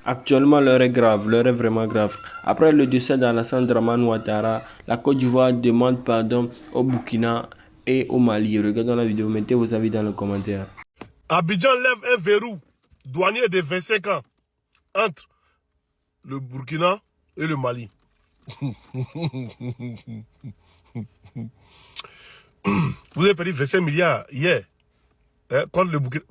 Actuellement, l'heure est grave, l'heure est vraiment grave. Après le décès d'Alassane Draman Ouattara, la Côte d'Ivoire demande pardon au Burkina et au Mali. Regardons la vidéo, mettez vos avis dans les commentaires. Abidjan lève un verrou douanier de 25 ans entre le Burkina et le Mali. Vous avez perdu 25 milliards hier. Hein, contre le Burkina,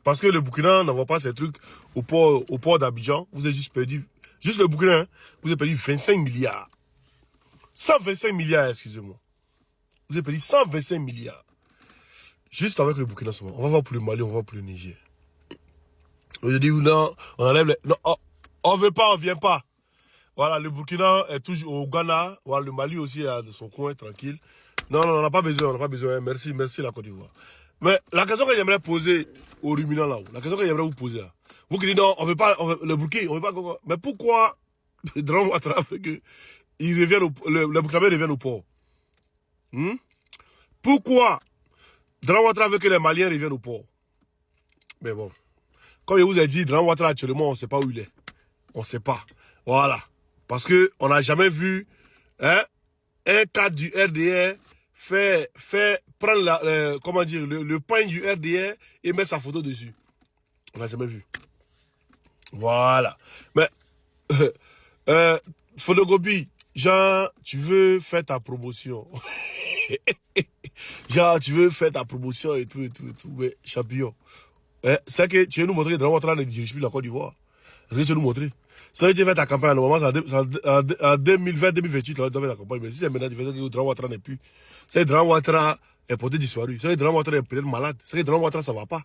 parce que le Burkina n'envoie pas ses trucs au port d'Abidjan. Vous avez juste perdu, juste le Burkina, hein, vous avez perdu 25 milliards. 125 milliards, excusez-moi. Vous avez perdu 125 milliards. Juste avec le Burkina seulement. On va voir pour le Mali, on va voir pour le Niger. Aujourd'hui, non, on enlève les... Non, on veut pas, on vient pas. Voilà, le Burkina est toujours au Ghana. Voilà, le Mali aussi est de son coin, tranquille. Non, non, on n'a pas besoin, on n'a pas besoin. Merci, merci la Côte d'Ivoire. Mais la question que j'aimerais poser aux ruminants là-haut, la question que j'aimerais vous poser là, vous qui dites non, on veut pas, le Burkina, on veut pas, mais pourquoi Dran Ouattara fait que il revient le Burkina revient au port? Pourquoi Dran Ouattara veut que les Maliens reviennent au port? Mais bon, comme je vous ai dit, Dran Ouattara actuellement, on ne sait pas où il est. On ne sait pas. Voilà. Parce qu'on n'a jamais vu hein, un cadre du RDR fait prendre comment dire, le pain du RDR et mettre sa photo dessus. On n'a jamais vu. Voilà. Mais, Photogopi, genre, tu veux faire ta promotion. Genre, tu veux faire ta promotion et tout, et tout, et tout. Mais, champion. C'est que tu veux nous montrer que Dran Ouattara ne dirige plus la Côte d'Ivoire. C'est ce que tu veux nous montrer. Ça veut dire faire ta campagne, normalement, en 2020-2028, tu dois faire ta campagne. Mais si c'est maintenant, tu fais que Dran Ouattara n'est plus. C'est que Dran Ouattara est porté disparu. C'est que Dran Ouattara est peut-être malade. C'est que Dran Ouattara, ça ne va pas.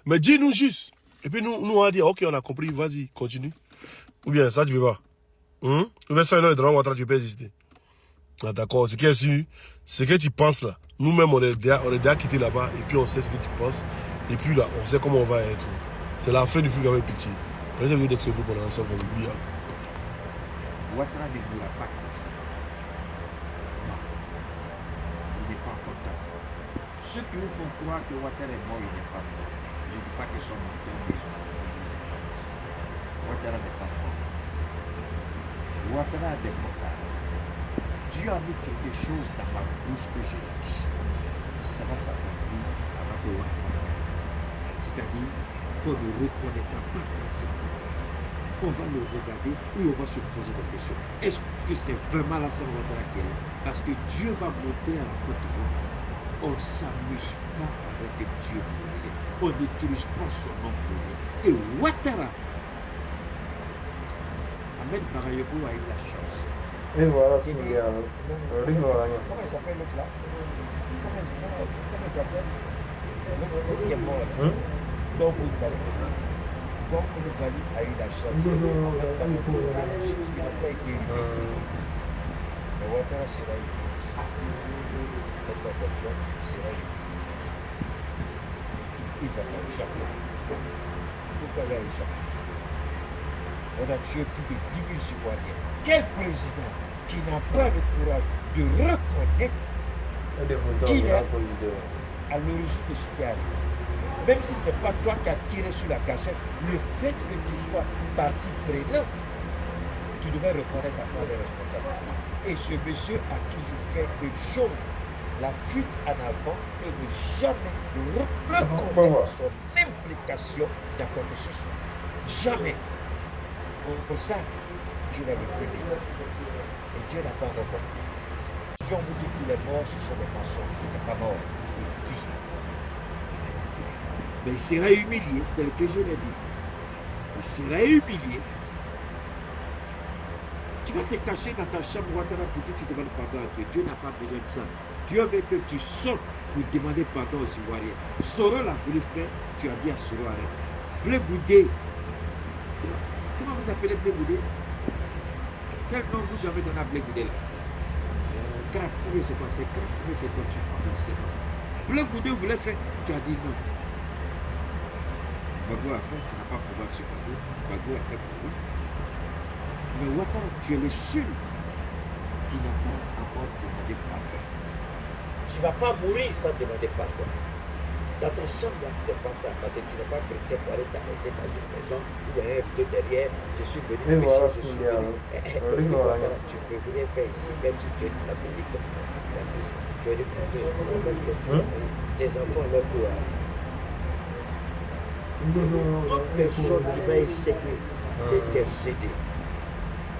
Mais dis-nous juste. Et puis nous, on va dire, ok, on a compris, vas-y, continue. Ou bien, ça, tu peux pas. Ou bien, ça, le Dran Ouattara, tu peux exister. Ah, d'accord, ce qui est sûr, ce que tu penses là. Nous-mêmes, on est déjà quitté là-bas. Et puis, on sait ce que tu penses. Et puis là, on sait comment on va être. C'est la fin du film avec pitié. Prenez le d'être groupe, on est ensemble, on oublie. Ouattara ne mourra pas comme ça. Non, il n'est pas content. Ceux qui vous font croire que Ouattara est mort, il n'est pas mort. Je ne dis pas qu'ils sont menteurs, mais ils ont des informations. Ouattara n'est pas mort. Ouattara a des comptes. Dieu a mis quelque chose dans ma bouche que j'ai dit. Ça va s'accomplir avant que Ouattara meure. C'est-à-dire qu'on ne reconnaîtra pas Alassane Ouattara. On va le regarder et on va se poser des questions. Est-ce que c'est vraiment Alassane Ouattara qui est là? Parce que Dieu va monter à la Côte d'Ivoire. On ne s'amuse pas avec Dieu pour rien. On n'utilise pas son nom pour rien. Et Ouattara, Ahmed Bakayoko a eu la chance. Et voilà, c'est Comment il s'appelle l'autre là? Comment il s'appelle? L'autre qui est mort là. Donc Koulibaly a eu la chance. Il n'a pas été humilié. Mais Ouattara sera humilié. Faites-moi confiance, il sera humilié. Il va pas échapper. Pourquoi il va échapper? On a tué plus de 10 000 Ivoiriens. Quel président qui n'a pas le courage de reconnaître qu'il est à l'origine de ce qui arrive? Même si ce n'est pas toi qui as tiré sur la gâchette, le fait que tu sois partie prenante, tu devais reconnaître à part les responsabilités. Et ce monsieur a toujours fait une chose, la fuite en avant et ne jamais reconnaître son implication dans quoi que ce soit. Jamais. Pour ça, Dieu va le punir. Et Dieu n'a pas encore compris. Si on vous dit qu'il est mort, ce sont des mensonges. Il n'est pas mort, il vit. Mais il sera humilié, tel que je l'ai dit. Il sera humilié. Tu vas te cacher dans ta chambre, Ouattara, pour dire que tu demandes pardon à Dieu. Dieu n'a pas besoin de ça. Dieu veut que tu sortes pour demander pardon aux Ivoiriens. Soro l'a voulu faire, tu as dit à Soro, arrête. Blé Goudé. Comment vous appelez Blé Goudé? Quel nom vous avez donné à Blé Goudé là? Crac, ou c'est quoi? C'est crac, ou c'est torture? Enfin, je sais pas. Blé Goudé voulait faire, tu as dit non. Bagou a fait, tu n'as pas pouvoir sur Bagou. Bagou a fait Bagou. Mais Ouattara, tu es le seul qui n'a pas encore demandé pardon. Tu ne vas pas mourir sans demander pardon. Dans ta chambre, là, c'est pas ça. Parce que tu n'es pas chrétien pour aller t'arrêter dans une maison où il y a un rideau derrière. Je suis venu pécher, je suis venu. Tu ne peux rien faire ici, même si tu es catholique comme calculatrice. Tu es pour tes enfants, leur doigt. Toute personne qui va essayer d'intercéder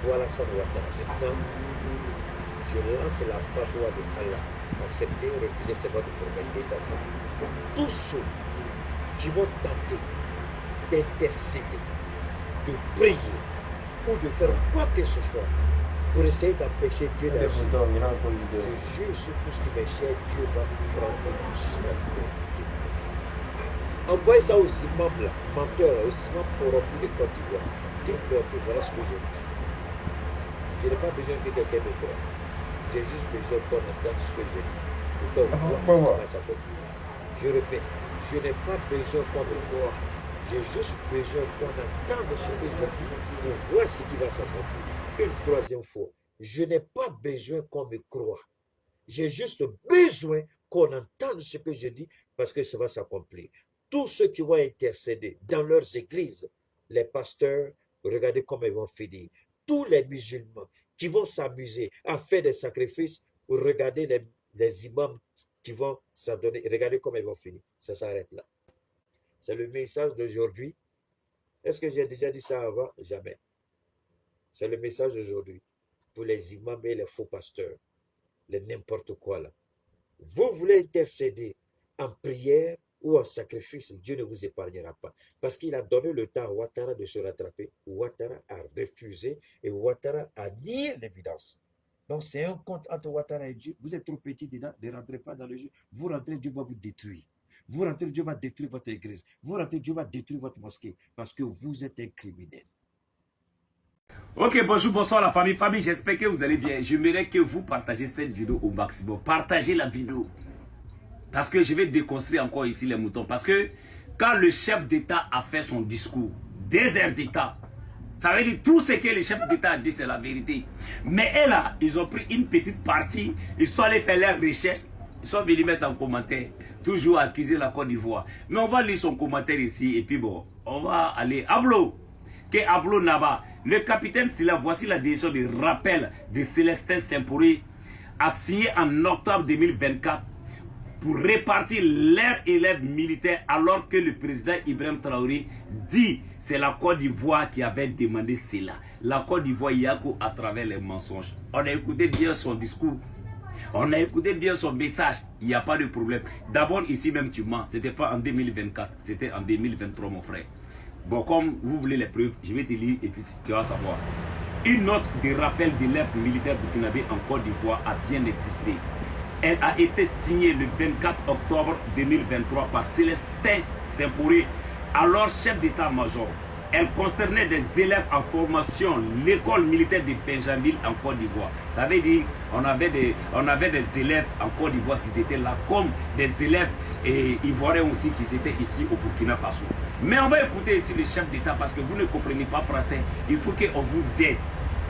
pour Alassane Ouattara, maintenant, je lance la fatwa de Allah. Accepter ou refuser, c'est votre problème d'État sans vie. Tous ceux qui vont tenter d'intercéder, de prier ou de faire quoi que ce soit pour essayer d'empêcher Dieu d'agir, je jure sur tout ce qui m'est cher, Dieu va frapper chaque qui fait. Envoyez ça aux imams là, menteurs, aux imams corrompus de Côte d'Ivoire. Dites-leur que voilà ce que je dis. Je n'ai pas besoin que quelqu'un me croie. J'ai juste besoin qu'on entende ce que je dis. Pour qu'on voit ce qui va s'accomplir. Je répète, je n'ai pas besoin qu'on me croie. J'ai juste besoin qu'on entende ce que je dis pour voir ce qui va s'accomplir. Une troisième fois, je n'ai pas besoin qu'on me croie. J'ai juste besoin qu'on entende ce que je dis parce que ça va s'accomplir. Tous ceux qui vont intercéder dans leurs églises, les pasteurs, regardez comment ils vont finir. Tous les musulmans qui vont s'amuser à faire des sacrifices, regardez les imams qui vont s'en donner. Regardez comment ils vont finir. Ça s'arrête là. C'est le message d'aujourd'hui. Est-ce que j'ai déjà dit ça avant? Jamais. C'est le message d'aujourd'hui pour les imams et les faux pasteurs, les n'importe quoi là. Vous voulez intercéder en prière ou en sacrifice, Dieu ne vous épargnera pas. Parce qu'il a donné le temps à Ouattara de se rattraper. Ouattara a refusé et Ouattara a nié l'évidence. Donc c'est un compte entre Ouattara et Dieu. Vous êtes trop petit dedans, ne rentrez pas dans le jeu. Vous rentrez, Dieu va vous détruire. Vous rentrez, Dieu va détruire votre église. Vous rentrez, Dieu va détruire votre mosquée. Parce que vous êtes un criminel. Ok, bonjour, bonsoir la famille. Famille, j'espère que vous allez bien. J'aimerais que vous partagez cette vidéo au maximum. Partagez la vidéo. Parce que je vais déconstruire encore ici les moutons. Parce que quand le chef d'État a fait son discours, désert d'État, ça veut dire tout ce que le chef d'État a dit, c'est la vérité. Mais eux là, ils ont pris une petite partie, ils sont allés faire leurs recherches, ils sont venus mettre en commentaire, toujours accuser la Côte d'Ivoire. Mais on va lire son commentaire ici, et puis bon, on va aller. Ablo, que Ablo Naba, le capitaine Silla, voici la décision de rappel de Célestin Saint-Pourri, a signé en octobre 2024 pour répartir leurs élèves militaires alors que le président Ibrahim Traoré dit c'est la Côte d'Ivoire qui avait demandé cela. La Côte d'Ivoire Yako à travers les mensonges. On a écouté bien son discours. On a écouté bien son message. Il n'y a pas de problème. D'abord ici même tu mens. C'était pas en 2024. C'était en 2023 mon frère. Bon, comme vous voulez les preuves, je vais te lire et puis tu vas savoir. Une note de rappel d'élèves militaires burkinabés en Côte d'Ivoire a bien existé. Elle a été signée le 24 octobre 2023 par Célestin Saint-Pourri, alors chef d'état-major. Elle concernait des élèves en formation, l'école militaire de Benjamil en Côte d'Ivoire. Ça veut dire on avait des élèves en Côte d'Ivoire qui étaient là, comme des élèves ivoiriens aussi qui étaient ici au Burkina Faso. Mais on va écouter ici le chef d'État parce que vous ne comprenez pas français. Il faut qu'on vous aide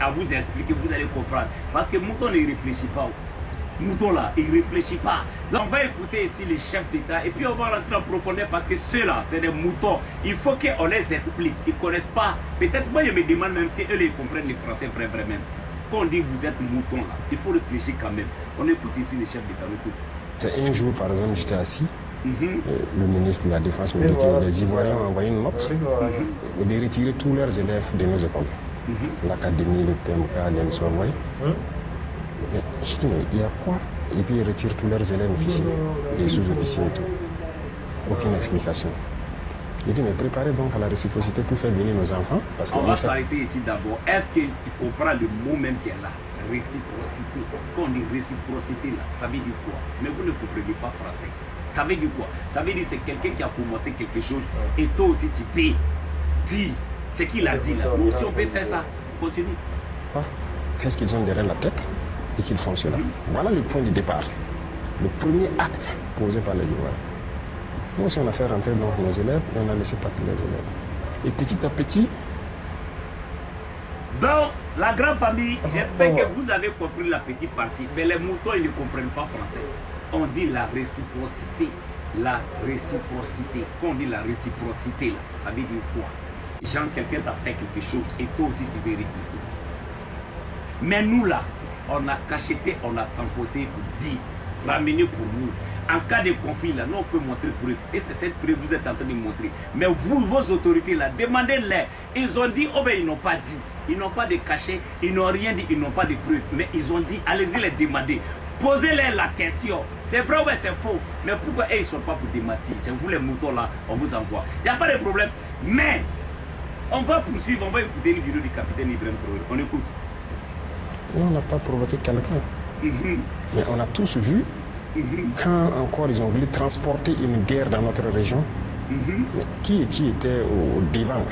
à vous expliquer, vous allez comprendre. Parce que Mouton ne réfléchit pas. Mouton là, il ne réfléchit pas. Donc on va écouter ici les chefs d'État et puis on va rentrer en profondeur parce que ceux-là, c'est des moutons. Il faut qu'on les explique. Ils ne connaissent pas. Peut-être moi je me demande même si eux ils comprennent les Français vraiment. Quand on dit vous êtes mouton là, il faut réfléchir quand même. On écoute ici les chefs d'État, on écoute. C'est un jour par exemple j'étais assis. Le ministre de la Défense me dit que les Ivoiriens ont envoyé une note de retirer tous leurs élèves de nos écoles. L'académie, le PMK, l'ENSO envoyé. Je dis, mais il y a quoi? Et puis ils retirent tous leurs élèves officiers, les sous-officiers et tout. Aucune explication. Je dis, mais préparez donc à la réciprocité pour faire venir nos enfants. Parce on va s'arrêter ici d'abord. Est-ce que tu comprends le mot même qui est là? Réciprocité. Quand on dit réciprocité là, ça veut dire quoi? Mais vous ne comprenez pas français. Ça veut dire quoi? Ça veut dire c'est quelqu'un qui a commencé quelque chose et toi aussi tu fais dire ce qu'il a dit là. Nous aussi on peut faire ça. Continue. Qu'est-ce qu'ils ont derrière la tête et qu'ils font cela? Voilà le point de départ. Le premier acte posé par les Ivoiriens. Nous aussi on a fait rentrer donc nos élèves et on a laissé partir les élèves. Et petit à petit... Bon, la grande famille, j'espère que vous avez compris la petite partie. Mais les moutons, ils ne comprennent pas français. On dit la réciprocité. la réciprocité. Quand on dit la réciprocité, là, ça veut dire quoi? Genre, quelqu'un t'a fait quelque chose et toi aussi tu veux répliquer. Mais nous là, on a cacheté, on a tampoté pour dire, ramener pour nous. En cas de conflit là, nous on peut montrer preuve. Et c'est cette preuve que vous êtes en train de montrer. Mais vous, vos autorités là, demandez-les. Ils ont dit, oh ben ils n'ont pas dit. Ils n'ont pas de cachet, ils n'ont rien dit, ils n'ont pas de preuve. Mais ils ont dit, allez-y les demander. Posez-leur la question. C'est vrai ou c'est faux? Mais pourquoi ils ne sont pas pour démentir? C'est vous les moutons là, on vous envoie. Il n'y a pas de problème. Mais on va poursuivre, on va écouter une vidéo du capitaine Ibrahim Traoré. On écoute. On n'a pas provoqué quelqu'un. Mais on a tous vu quand encore ils ont voulu transporter une guerre dans notre région. Mais qui était au devant?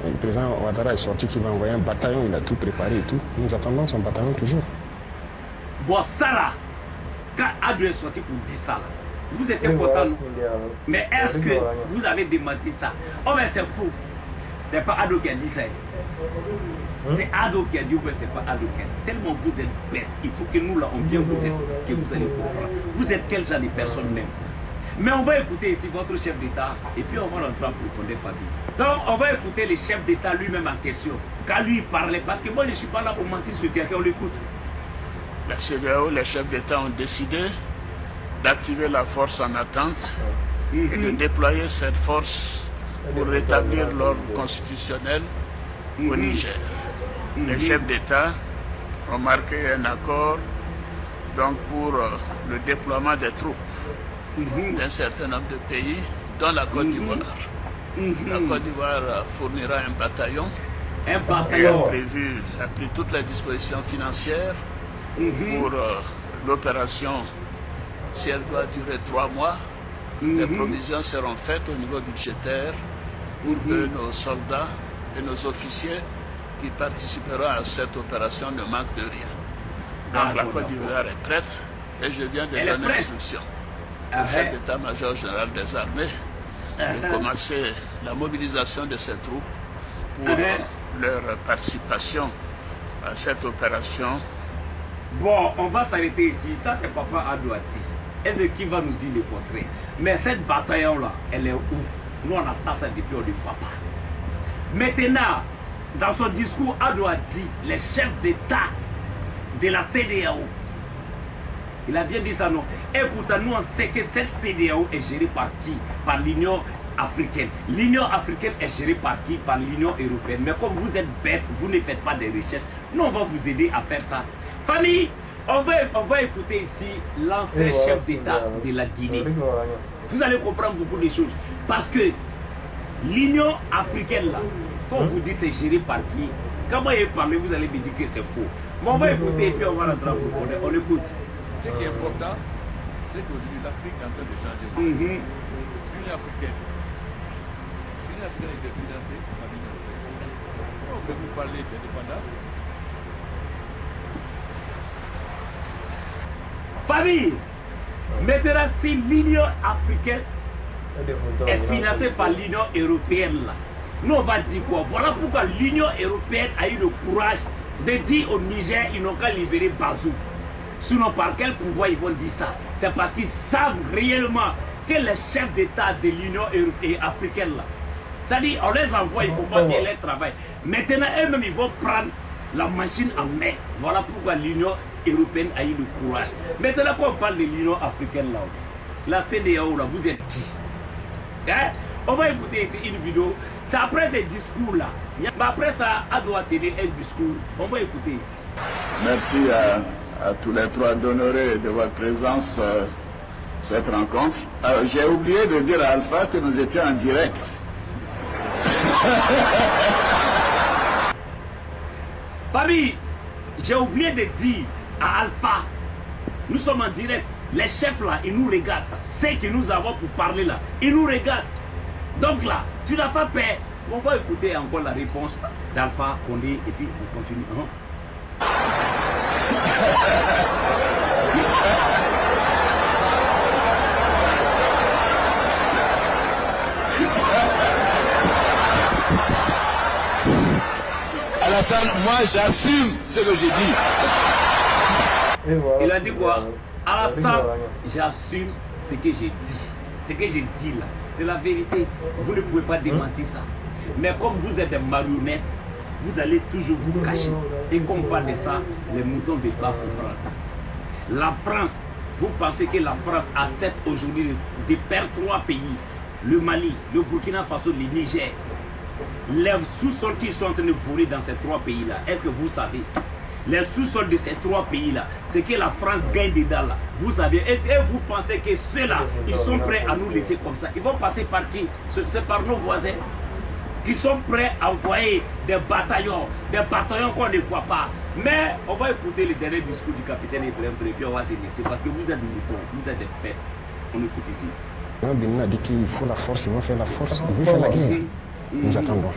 Le président Ouattara est sorti qu'il va envoyer un bataillon, il a tout préparé et tout. Nous attendons son bataillon toujours. Bon, ça là, quand Adou est sorti pour dire ça là, vous êtes content, non? Mais est-ce que vous avez démenti ça? Oh mais c'est faux. C'est pas Adou qui a dit ça. C'est Adou qui a dit, mais c'est pas Adou qui a dit. Tellement vous êtes bêtes, il faut que nous là, on vienne vous expliquer, vous allez comprendre. Vous êtes quel genre de personne même? Mais on va écouter ici votre chef d'État et puis on va rentrer en profondeur, Fabi. Donc on va écouter le chef d'État lui-même en question. Quand lui parlait, parce que moi je ne suis pas là pour mentir sur quelqu'un, on l'écoute. La CEDEAO, les chefs d'État ont décidé d'activer la force en attente et de déployer cette force pour rétablir l'ordre constitutionnel au Niger. Les chefs d'État ont marqué un accord donc, pour le déploiement des troupes d'un certain nombre de pays, dont la Côte d'Ivoire. La Côte d'Ivoire fournira un bataillon. Un bataillon. A pris toutes les dispositions financières pour l'opération. Si elle doit durer 3 mois, les provisions seront faites au niveau budgétaire pour que nos soldats et nos officiers qui participeront à cette opération ne manquent de rien. Donc la Côte d'Ivoire est prête et je viens de donner l'instruction au chef d'état-major général des armées de commencer la mobilisation de ces troupes pour leur participation à cette opération. Bon, on va s'arrêter ici. Ça, c'est Papa Adouati. Est-ce qu'il va nous dire le contraire? Mais cette bataillon-là, elle est où? Nous, on attend ça depuis, on ne voit pas. Maintenant, dans son discours, Adouati, les chefs d'État de la CEDEAO, il a bien dit ça, non? Et pourtant, nous, on sait que cette CEDEAO est gérée par qui? Par l'Union africaine. L'Union africaine est gérée par qui? Par l'Union européenne. Mais comme vous êtes bêtes, vous ne faites pas des recherches. Nous, on va vous aider à faire ça. Famille, on va écouter ici l'ancien chef d'État de la Guinée. Vous allez comprendre beaucoup de choses. Parce que l'Union africaine, là, quand on vous dit c'est géré par qui? Quand moi j'ai parlé, vous allez me dire que c'est faux. Mais on va écouter et puis on va rentrer en profondeur. On écoute. Ce qui est important, c'est qu'aujourd'hui l'Afrique est en train de changer. L'Union africaine. L'Union africaine était financée par l'Union européenne. Comment voulez-vous parler d'indépendance? Famille, maintenant si l'Union africaine est financée par l'Union européenne, là, nous on va dire quoi? Voilà pourquoi l'Union européenne a eu le courage de dire au Niger, ils n'ont qu'à libérer Bazoum. Sinon, par quel pouvoir ils vont dire ça? C'est parce qu'ils savent réellement que les chefs d'État de l'Union africaine, là, c'est-à-dire, on les envoie, il ne faut pas bien les travailler. Maintenant, eux-mêmes, ils vont prendre la machine en main. Voilà pourquoi l'Union européenne a eu le courage. Maintenant, quand on parle de l'Union africaine, là, la CEDEAO, là, vous êtes qui? Hein? On va écouter ici une vidéo. C'est après ces discours-là. Après ça, à doit tenir un discours. On va écouter. Merci à tous les trois d'honorer de votre présence cette rencontre. J'ai oublié de dire à Alpha que nous étions en direct. Famille, j'ai oublié de dire à Alpha, nous sommes en direct. Les chefs là, ils nous regardent. Ceux que nous avons pour parler là, ils nous regardent. Donc là, tu n'as pas peur. On va écouter encore la réponse d'Alpha Condé et puis on continue. Alassane, moi j'assume ce que j'ai dit. Il a dit quoi? Alassane, j'assume ce que j'ai dit. Ce que je dis là, c'est la vérité. Vous ne pouvez pas démentir ça. Mais comme vous êtes des marionnettes, vous allez toujours vous cacher. Et comme on parle de ça, les moutons ne veulent pas comprendre. La France, vous pensez que la France accepte aujourd'hui de perdre 3 pays, le Mali, le Burkina Faso, le Niger. Les sous-sols qu'ils sont en train de voler dans ces 3 pays-là, est-ce que vous savez? Les sous-sols de ces 3 pays-là, c'est que la France gagne dedans là. Vous savez, et vous pensez que ceux-là, ils sont prêts à nous laisser comme ça? Ils vont passer par qui? C'est par nos voisins qui sont prêts à envoyer des bataillons qu'on ne voit pas. Mais on va écouter le dernier discours du capitaine Ibrahim Traoré, puis on va se laisser parce que vous êtes des moutons, vous êtes des bêtes. On écoute ici. Benin a dit qu'il faut la force, ils vont faire la force, ils vont faire la guerre. Nous attendons.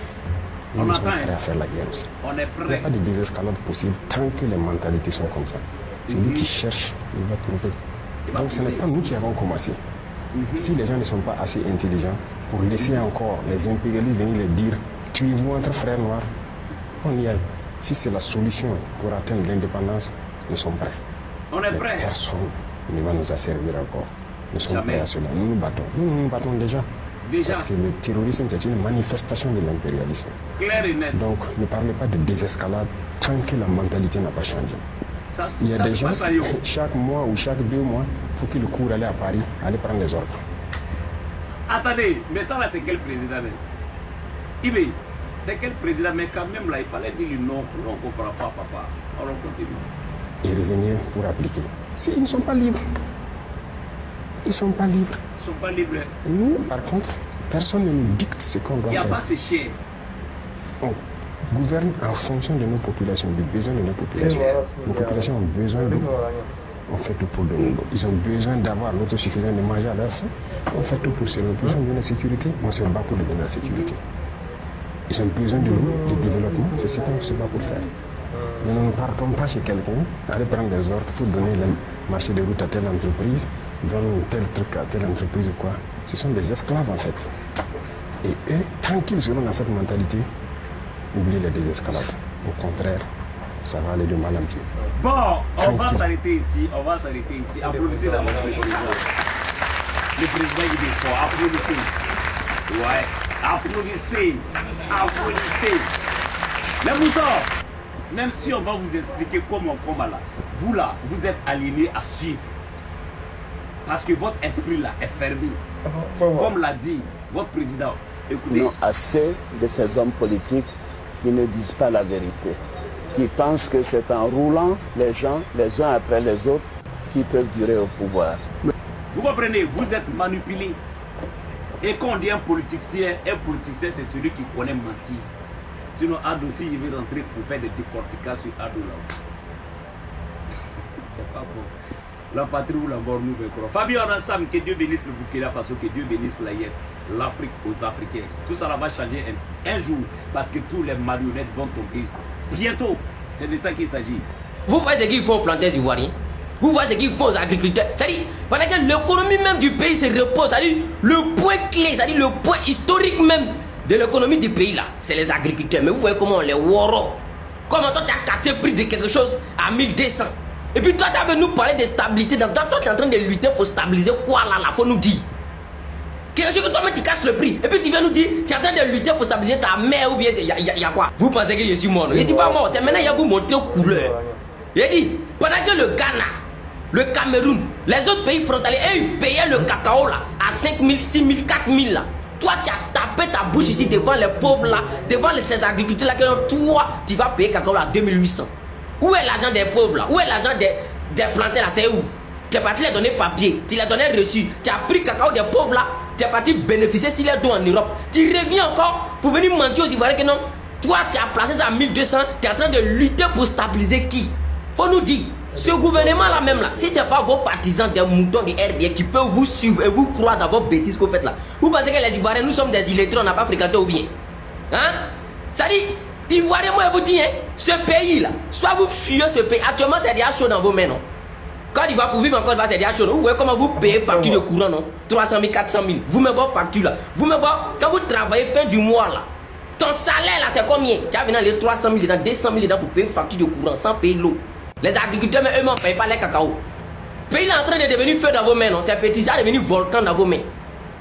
Nous sommes prêts à faire la guerre aussi. On est Il n'y a prêts. pas de désescalade possible tant que les mentalités sont comme ça. Celui qui cherche, il va trouver. Donc ce n'est pas nous qui avons commencé. Si les gens ne sont pas assez intelligents pour laisser encore les impérialistes venir les dire tuez-vous entre frères noirs, qu'on y aille. Si c'est la solution pour atteindre l'indépendance, nous sommes prêts. On est Mais prêts. personne ne va nous asservir encore. Nous sommes Jamais. prêts à cela. Nous nous battons. Nous nous battons déjà. Déjà, Parce que le terrorisme, c'est une manifestation de l'impérialisme. clair et net. Donc, ne parlez pas de désescalade tant que la mentalité n'a pas changé. Ça, Il y a ça des peut gens, pas salir. chaque mois ou chaque 2 mois, il faut qu'ils courent aller à Paris, aller prendre les ordres. Attendez, mais ça là, c'est quel président même? Ibé, c'est quel président? Mais quand même là, il fallait dire le nom. Non, on ne comprend pas, papa. Alors on continue. Et revenir pour appliquer. Si, ils ne sont pas libres. Ils ne sont pas libres. Ils ne sont pas libres. Nous, par contre, personne ne nous dicte ce qu'on Il doit n'y a faire. pas ces chiens. On gouverne en fonction de nos populations, du besoin de nos populations. clair. Nos populations ont besoin d'eau. On fait tout pour donner l'eau. Ils ont besoin d'avoir l'autosuffisance de manger à leur faim. On fait tout pour cela. Ils ont besoin de sécurité. On se bat pour donner la sécurité. Ils ont besoin de l'eau, de développement. C'est ce qu'on se bat pour faire. Mais nous ne partons pas chez quelqu'un, aller prendre des ordres, il faut donner le marché de route à telle entreprise, donne tel truc à telle entreprise ou quoi. Ce sont des esclaves en fait. Et eux, tant qu'ils seront dans cette mentalité, oubliez les désescalades. Au contraire, ça va aller de mal en pire. Bon, on va Tranquille. s'arrêter ici. On va s'arrêter ici. Applaudissez d'abord le président. Le président, il est fort. Applaudissez. Ouais. Applaudissez. Applaudissez. Les moutons. Même si on va vous expliquer comment on combat là, vous êtes alignés à suivre. Parce que votre esprit là est fermé. Comme l'a dit votre président. Écoutez. Nous, assez de ces hommes politiques qui ne disent pas la vérité, qui pensent que c'est en roulant les gens, les uns après les autres, qui peuvent durer au pouvoir. Vous comprenez, vous êtes manipulé. Et quand on dit un politicien c'est celui qui connaît mentir. Sinon, Ado, si je vais rentrer pour faire des décorticages sur Ado là. C'est pas bon. La patrie ou la mort nous vaincrons. Fabien Rassam, que Dieu bénisse le Burkina Faso, que Dieu bénisse la Yes, l'Afrique aux Africains. Tout ça là va changer un jour parce que tous les marionnettes vont tomber. Bientôt, c'est de ça qu'il s'agit. Vous voyez ce qu'ils font aux planteurs ivoiriens? Vous voyez ce qu'ils font aux agriculteurs? C'est-à-dire, pendant que l'économie même du pays se repose, c'est-à-dire le point clé, c'est-à-dire le point historique même de l'économie du pays là, c'est les agriculteurs. Mais vous voyez comment on les woro. Comment toi tu as cassé le prix de quelque chose à 1200. Et puis toi tu as venu nous parler de stabilité. Donc toi tu es en train de lutter pour stabiliser quoi là, faut nous dire. Quelque chose que toi-même tu casses le prix. Et puis tu viens nous dire, tu es en train de lutter pour stabiliser ta mère ou bien il y a quoi? Vous pensez que je suis mort? Je ne suis pas mort, c'est maintenant il y a vous montrer aux couleurs. Il dit, pendant que le Ghana, le Cameroun, les autres pays frontaliers, ils payaient le cacao là à 5 000, 6 000, 4 000 là. Toi, tu as tapé ta bouche ici devant les pauvres là, devant ces agriculteurs là, que toi, tu vas payer cacao là à 2800. Où est l'argent des pauvres là? Où est l'argent des plantés là? C'est où? Tu es parti les donner papier, tu les donné reçu, tu as pris cacao des pauvres là, tu es parti bénéficier s'il est dos en Europe. Tu reviens encore pour venir mentir aux Ivoiriens que non, toi, tu as placé ça à 1200, tu es en train de lutter pour stabiliser qui? Faut nous dire, ce gouvernement-là même là, si ce n'est pas vos partisans des moutons du RDA qui peuvent vous suivre et vous croire dans vos bêtises que vous faites là, vous pensez que les Ivoiriens, nous sommes des illettrés, on n'a pas fréquenté ou bien? Hein? Ça dit, Ivoiriens, moi je vous dis, hein, ce pays-là, soit vous fuyez ce pays, actuellement c'est déjà chaud dans vos mains, non? Quand il va pour vivre encore, c'est déjà chaud, non? Vous voyez comment vous payez facture de courant, non? 300 000, 400 000, vous mettez vos factures là, vous mettez vos, quand vous travaillez fin du mois là, ton salaire là c'est combien? Tu as venir les 300 000 dedans, 200 000 dedans pour payer facture de courant sans payer l'eau. Les agriculteurs, mais eux-mêmes ne payent pas les cacao. Le pays est en train de devenir feu dans vos mains, non? C'est petit, ça est devenu volcan dans vos mains.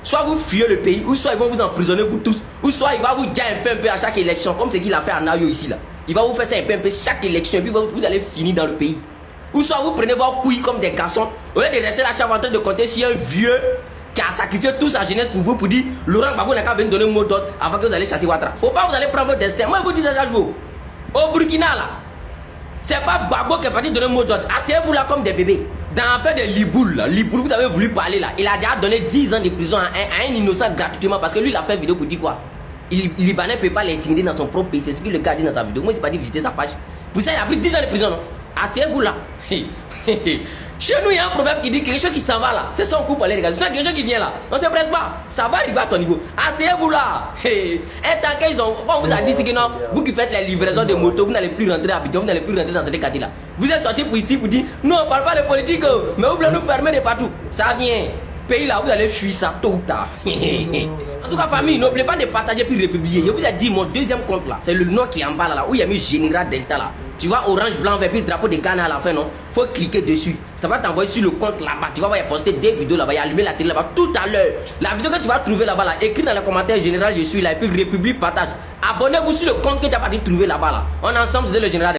Soit vous fuyez le pays, ou soit ils vont vous emprisonner vous tous, ou soit il va vous dire un peu à chaque élection, comme ce qu'il a fait à Nayo ici là. Il va vous faire ça un peu chaque élection, et puis vous allez finir dans le pays. Ou soit vous prenez vos couilles comme des garçons, au lieu de rester là chaque en train de compter si un vieux qui a sacrifié toute sa jeunesse pour vous, pour dire Laurent Gbagbo n'a qu'à venir donner un mot d'ordre avant que vous allez chasser Ouattara. Faut pas vous allez prendre votre destin. Moi je vous dis ça chaque jour. Au Burkina là, c'est pas Gbagbo qui est parti donner un mot d'ordre. Asseyez-vous là comme des bébés. Dans l'affaire de Liboul, là, Liboul, vous avez voulu parler là. Il a déjà donné 10 ans de prison à un innocent gratuitement parce que lui il a fait une vidéo pour dire quoi? Libanais ne peut pas l'intimider dans son propre pays. C'est ce que le gars dit dans sa vidéo. Moi je pas dit visiter sa page. Pour ça il a pris 10 ans de prison, non? Asseyez-vous là. Chez nous, il y a un proverbe qui dit quelque chose qui s'en va là. C'est ça, on coupe les gars. C'est quelque chose qui vient là. On ne se presse pas. Ça va arriver à ton niveau. Asseyez-vous là. Et tant qu'ils ont. Comme on vous a dit, c'est que non, vous qui faites les livraisons de motos, vous n'allez plus rentrer à Abidjan, vous n'allez plus rentrer dans cette quartier là. Vous êtes sortis pour ici pour dire non, on ne parle pas de politique, mais vous voulez nous fermer de partout. Ça vient. Pays là, vous allez fuir ça tôt ou tard. En tout cas, famille, n'oubliez pas de partager puis de republier. Je vous ai dit, mon deuxième compte là, c'est le nom qui est en bas là, où il y a mis Général Delta là. Tu vois orange, blanc, vert, puis le drapeau de Ghana à la fin, non? Faut cliquer dessus. Ça va t'envoyer sur le compte là-bas. Tu vas voir, il y a posté des vidéos là-bas, il y a allumé la télé là-bas tout à l'heure. La vidéo que tu vas trouver là-bas, là, écris dans les commentaires Général, je suis là, et puis République partage. Abonnez-vous sur le compte que tu as pas trouvé là-bas là. On est ensemble, c'est le Général.